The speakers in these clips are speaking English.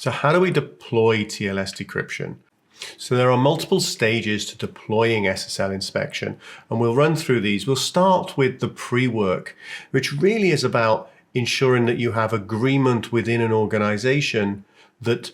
So how do we deploy TLS decryption? So there are multiple stages to deploying SSL inspection, and we'll run through these. We'll start with the pre-work, which really is about ensuring that you have agreement within an organization that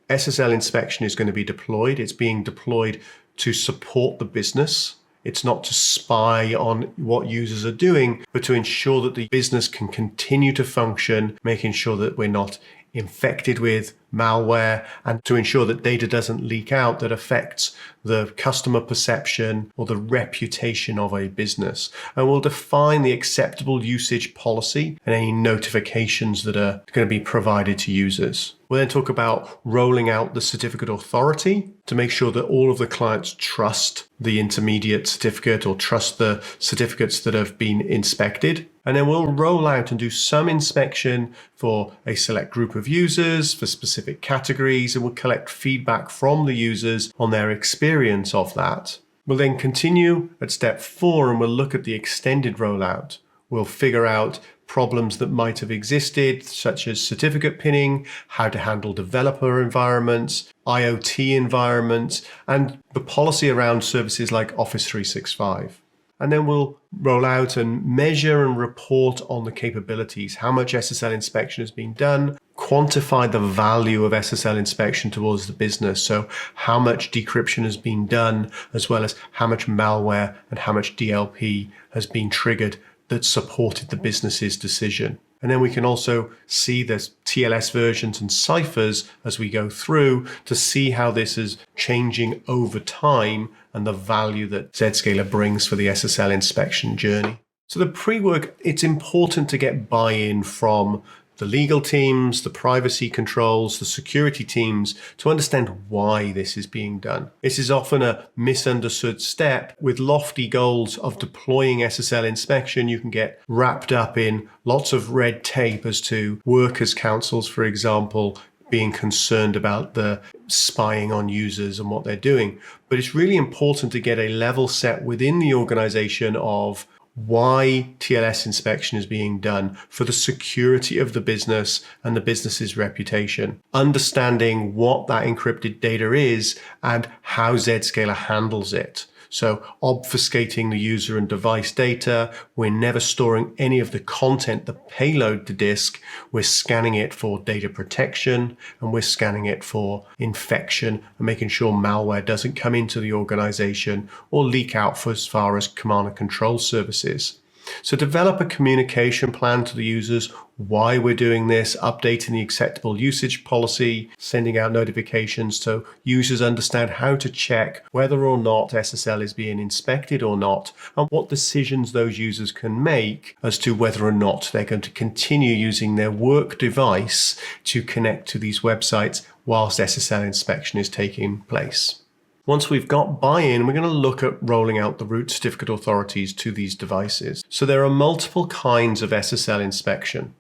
SSL inspection is going to be deployed. It's being deployed to support the business. It's not to spy on what users are doing, but to ensure that the business can continue to function, making sure that we're not infected with malware, and to ensure that data doesn't leak out that affects the customer perception or the reputation of a business. And we'll define the acceptable usage policy and any notifications that are going to be provided to users. We'll then talk about rolling out the certificate authority to make sure that all of the clients trust the intermediate certificate or trust the certificates that have been inspected. And then we'll roll out and do some inspection for a select group of users, for specific categories, and we'll collect feedback from the users on their experience of that. We'll then continue at step 4 and we'll look at the extended rollout. We'll figure out problems that might have existed, such as certificate pinning, how to handle developer environments, IoT environments, and the policy around services like Office 365. And then we'll roll out and measure and report on the capabilities, how much SSL inspection has been done, quantify the value of SSL inspection towards the business. So how much decryption has been done, as well as how much malware and how much DLP has been triggered that supported the business's decision. And then we can also see the TLS versions and ciphers as we go through to see how this is changing over time and the value that Zscaler brings for the SSL inspection journey. So the pre-work, it's important to get buy-in from the legal teams, the privacy controls, the security teams to understand why this is being done. This is often a misunderstood step. With lofty goals of deploying SSL inspection, you can get wrapped up in lots of red tape as to workers' councils, for example, being concerned about the spying on users and what they're doing. But it's really important to get a level set within the organization of why TLS inspection is being done for the security of the business and the business's reputation. Understanding what that encrypted data is and how Zscaler handles it. So obfuscating the user and device data, we're never storing any of the content, the payload to disk. We're scanning it for data protection and we're scanning it for infection and making sure malware doesn't come into the organization or leak out for as far as command and control services. So develop a communication plan to the users, why we're doing this, updating the acceptable usage policy, sending out notifications so users understand how to check whether or not SSL is being inspected or not, and what decisions those users can make as to whether or not they're going to continue using their work device to connect to these websites whilst SSL inspection is taking place. Once we've got buy-in, we're going to look at rolling out the root certificate authorities to these devices. So there are multiple kinds of SSL inspection.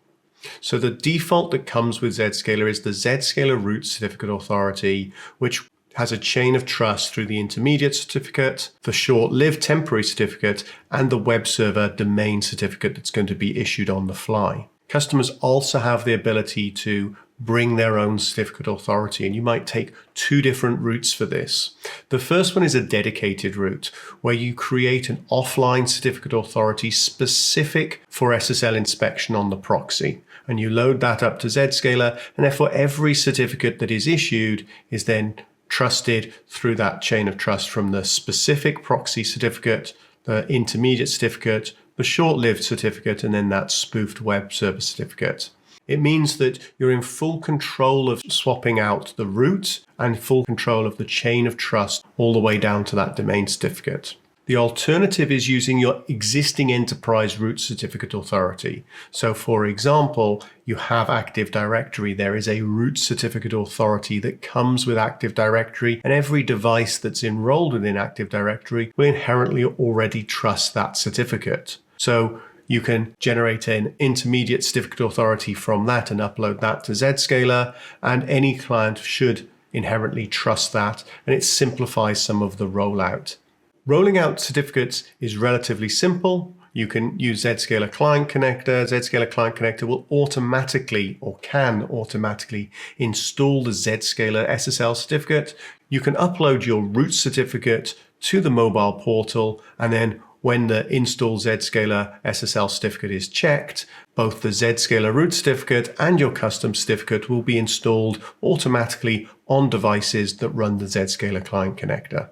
So the default that comes with Zscaler is the Zscaler root certificate authority, which has a chain of trust through the intermediate certificate, the short-lived temporary certificate, and the web server domain certificate that's going to be issued on the fly. Customers also have the ability to bring their own certificate authority, and you might take 2 different routes for this. The first one is a dedicated route where you create an offline certificate authority specific for SSL inspection on the proxy, and you load that up to Zscaler, and therefore every certificate that is issued is then trusted through that chain of trust from the specific proxy certificate, the intermediate certificate, the short-lived certificate, and then that spoofed web server certificate. It means that you're in full control of swapping out the root and full control of the chain of trust all the way down to that domain certificate. The alternative is using your existing enterprise root certificate authority. So for example, you have Active Directory. There is a root certificate authority that comes with Active Directory, and every device that's enrolled within Active Directory will inherently already trust that certificate. So you can generate an intermediate certificate authority from that and upload that to Zscaler, and any client should inherently trust that, and it simplifies some of the rollout. Rolling out certificates is relatively simple. You can use Zscaler Client Connector. Zscaler Client Connector will automatically or can automatically install the Zscaler SSL certificate. You can upload your root certificate to the mobile portal, and then when the install Zscaler SSL certificate is checked, both the Zscaler root certificate and your custom certificate will be installed automatically on devices that run the Zscaler Client Connector.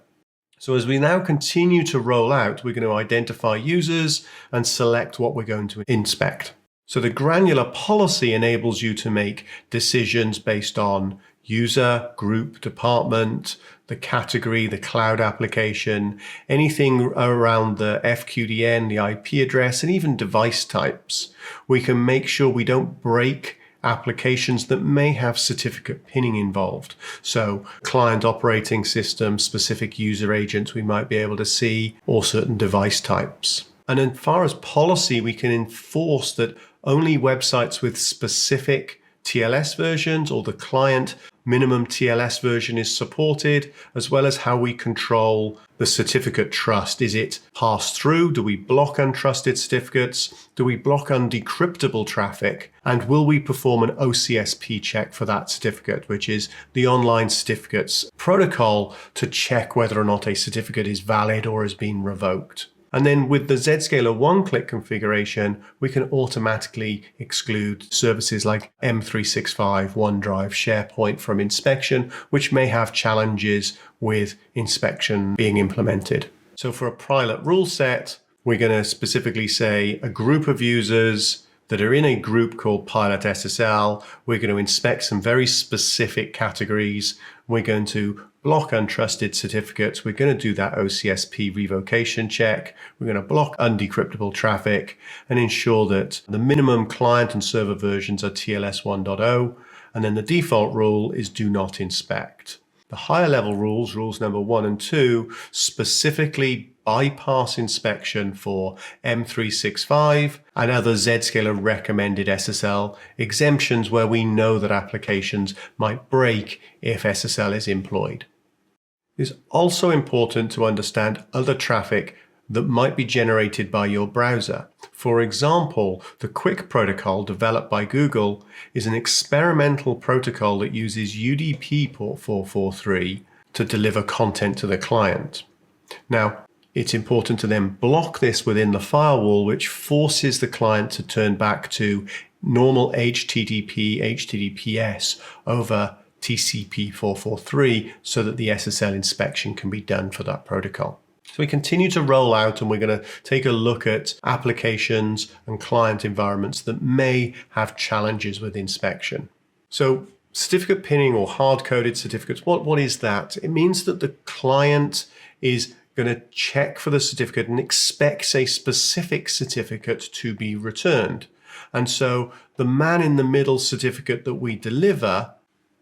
So as we now continue to roll out, we're going to identify users and select what we're going to inspect. So the granular policy enables you to make decisions based on user, group, department, the category, the cloud application, anything around the FQDN, the IP address, and even device types. We can make sure we don't break applications that may have certificate pinning involved. So client operating system, specific user agents we might be able to see, or certain device types. And as far as policy, we can enforce that only websites with specific TLS versions or the client minimum TLS version is supported, as well as how we control the certificate trust. Is it passed through? Do we block untrusted certificates? Do we block undecryptable traffic? And will we perform an OCSP check for that certificate, which is the online certificates protocol to check whether or not a certificate is valid or has been revoked? And then with the Zscaler one-click configuration, we can automatically exclude services like M365, OneDrive, SharePoint from inspection, which may have challenges with inspection being implemented. So for a pilot rule set, we're going to specifically say a group of users that are in a group called Pilot SSL. We're going to inspect some very specific categories. We're going to block untrusted certificates. We're going to do that OCSP revocation check. We're going to block undecryptable traffic and ensure that the minimum client and server versions are TLS 1.0. And then the default rule is do not inspect. The higher level rules, rules number 1 and 2, specifically bypass inspection for M365 and other Zscaler recommended SSL exemptions where we know that applications might break if SSL is employed. It's also important to understand other traffic that might be generated by your browser. For example, the QUIC protocol developed by Google is an experimental protocol that uses UDP port 443 to deliver content to the client. Now, it's important to then block this within the firewall, which forces the client to turn back to normal HTTP, HTTPS over TCP 443 so that the SSL inspection can be done for that protocol. So we continue to roll out, and we're going to take a look at applications and client environments that may have challenges with inspection. So certificate pinning or hard-coded certificates, what is that? It means that the client is going to check for the certificate and expects a specific certificate to be returned. And so the man-in-the-middle certificate that we deliver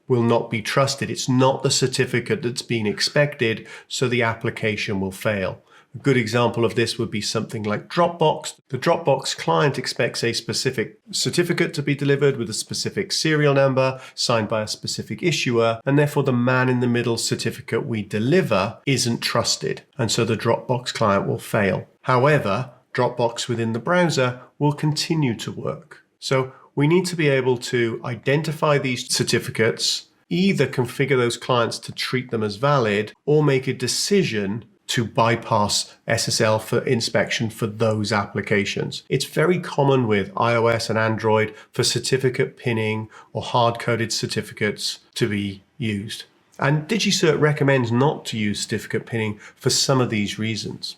will not be trusted. It's not the certificate that's been expected, so the application will fail. A good example of this would be something like Dropbox. The Dropbox client expects a specific certificate to be delivered with a specific serial number signed by a specific issuer, and therefore the man-in-the-middle certificate we deliver isn't trusted, and so the Dropbox client will fail. However, Dropbox within the browser will continue to work. So we need to be able to identify these certificates, either configure those clients to treat them as valid, or make a decision to bypass SSL for inspection for those applications. It's very common with iOS and Android for certificate pinning or hard-coded certificates to be used. And DigiCert recommends not to use certificate pinning for some of these reasons.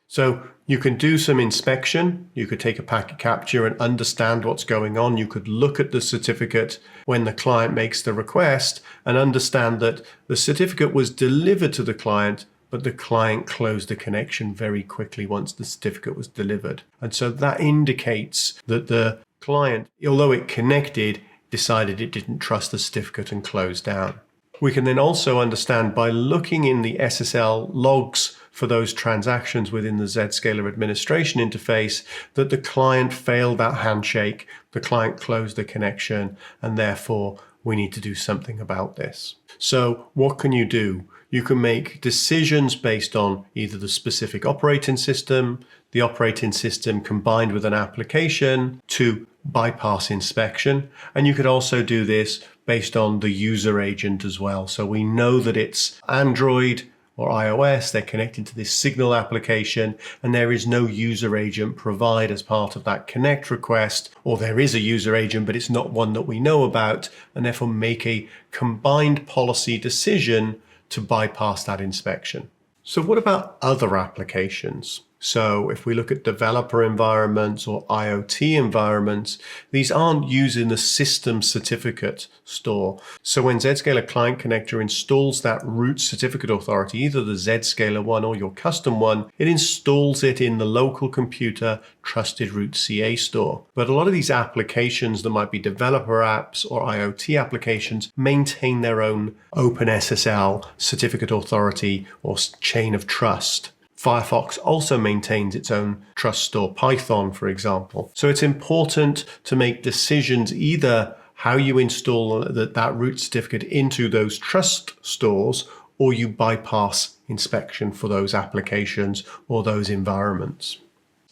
So you can do some inspection. You could take a packet capture and understand what's going on. You could look at the certificate when the client makes the request and understand that the certificate was delivered to the client, but the client closed the connection very quickly once the certificate was delivered. And so that indicates that the client, although it connected, decided it didn't trust the certificate and closed down. We can then also understand by looking in the SSL logs for those transactions within the Zscaler administration interface that the client failed that handshake, the client closed the connection, and therefore we need to do something about this. So what can you do? You can make decisions based on either the specific operating system, the operating system combined with an application to bypass inspection. And you could also do this based on the user agent as well. So we know that it's Android or iOS, they're connected to this Signal application, and there is no user agent provided as part of that connect request, or there is a user agent, but it's not one that we know about, and therefore make a combined policy decision to bypass that inspection. So what about other applications? So if we look at developer environments or IoT environments, these aren't using the system certificate store. So when Zscaler Client Connector installs that root certificate authority, either the Zscaler one or your custom one, it installs it in the local computer trusted root CA store. But a lot of these applications that might be developer apps or IoT applications maintain their own OpenSSL certificate authority or chain of trust. Firefox also maintains its own trust store, Python, for example. So it's important to make decisions either how you install that root certificate into those trust stores, or you bypass inspection for those applications or those environments.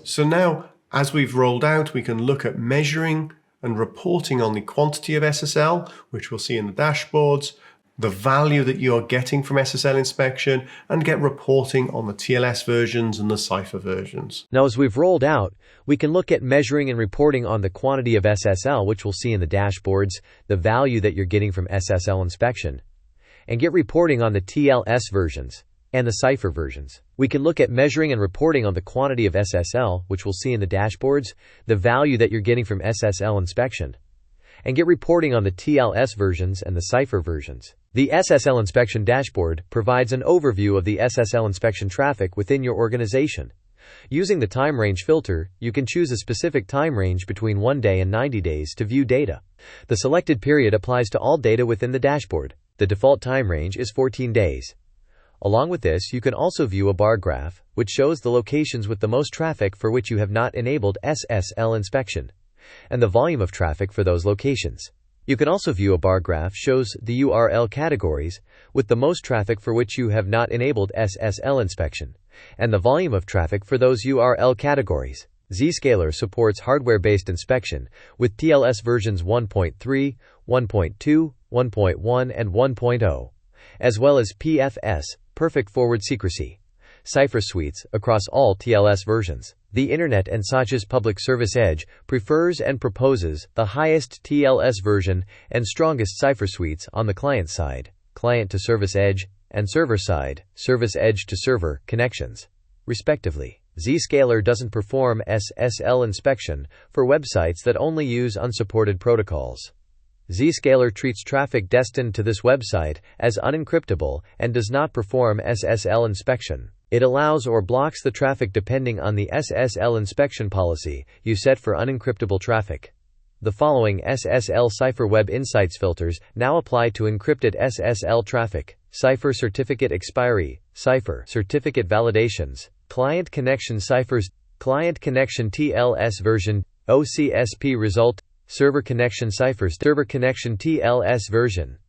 So now, as we've rolled out, we can look at measuring and reporting on the quantity of SSL, which we'll see in the dashboards, the value that you are getting from SSL inspection, and get reporting on the TLS versions and the Cypher versions. Now, as we've rolled out, we can look at measuring and reporting on the quantity of SSL, which we'll see in the dashboards, the value that you're getting from SSL inspection, and get reporting on the TLS versions and the Cypher versions. We can look at measuring and reporting on the quantity of SSL, which we'll see in the dashboards, the value that you're getting from SSL inspection, and get reporting on the TLS versions and the Cypher versions. The SSL inspection dashboard provides an overview of the SSL inspection traffic within your organization. Using the time range filter, you can choose a specific time range between 1 day and 90 days to view data. The selected period applies to all data within the dashboard. The default time range is 14 days. Along with this, you can also view a bar graph, which shows the locations with the most traffic for which you have not enabled SSL inspection, and the volume of traffic for those locations. You can also view a bar graph shows the URL categories with the most traffic for which you have not enabled SSL inspection, and the volume of traffic for those URL categories. Zscaler supports hardware-based inspection with TLS versions 1.3, 1.2, 1.1, and 1.0, as well as PFS, Perfect Forward Secrecy, Cypher suites across all TLS versions. The Internet and SOC's Public Service Edge prefers and proposes the highest TLS version and strongest Cypher suites on the client side, client-to-service edge, and server side, service edge to server connections, respectively. Zscaler doesn't perform SSL inspection for websites that only use unsupported protocols. Zscaler treats traffic destined to this website as unencryptable and does not perform SSL inspection. It allows or blocks the traffic depending on the SSL inspection policy you set for unencryptable traffic. The following SSL Cypher Web Insights filters now apply to encrypted SSL traffic: Cypher certificate expiry, Cypher certificate validations, client connection ciphers, client connection TLS version, OCSP result, server connection ciphers, server connection TLS version.